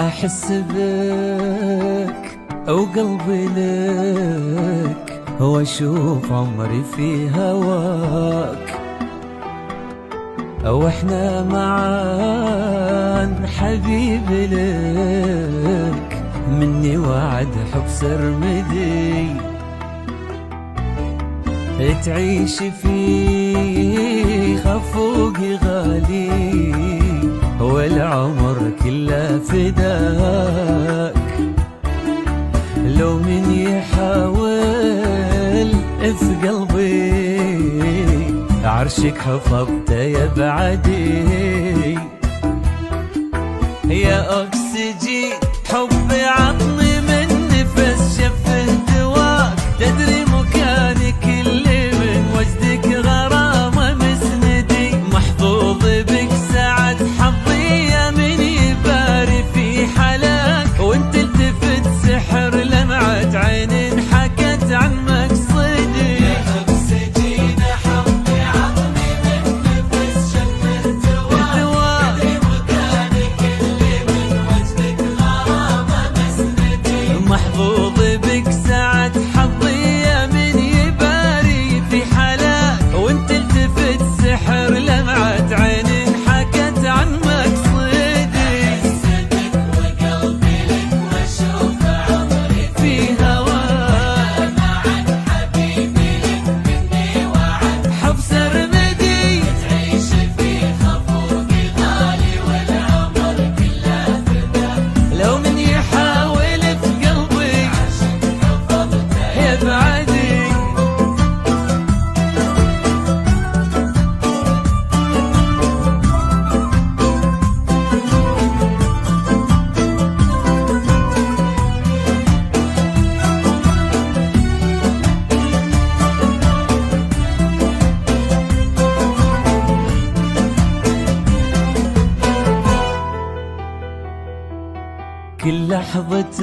أحس بك وقلبي لك، وأشوف عمري في هواك، وإحنا معان حبيبي لك، مني وعد حب سرمدي تعيش في خفوقي غالي، والعمر كله فداك. لو من يحاول في قلبي، عرشك حفظته يا بعدي، يا أكسجين حبي عطني من نفس شفه دواك، تدري مكانك اللي من وجدك غرامة مسندي، محظوظ بك سعد حظي يا من يباري في حلاك، وانت التفت سحر لمعت عين حكت عن مقصدي، يا أكسجين حبي عطني من نفس شفه دواك، تدري مكانك اللي من وجدك غرامة مسندي، محظوظ بك سعد حظي يا من يباري في حلاك، وانت التفت سحر لمعت عين حكت عن مقصدي، حسدك وقلبي لك واشوف عمري في هواك، معك حبيبي لك مني وعد حب سرمدي، تعيش في خفوقي غالي والعمر كله فداك. لو من يحاول في قلبي، عشق حفظته يا بعدي، كل لحظة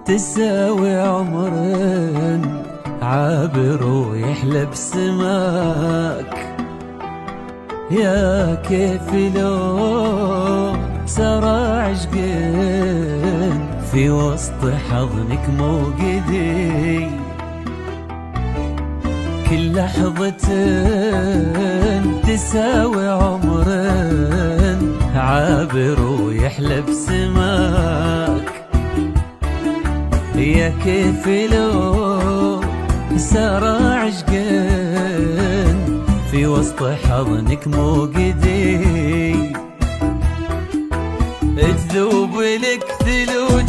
تساوي عمر عابر ويحلى بسماك، يا كيف لو سرى عشقين في وسط حضنك موجدي، كل لحظة تساوي عمر عابر ويحلى بسماك، يا كيف لو سرى عشقين في وسط حضنك موجدي، تذوب لك ثلوج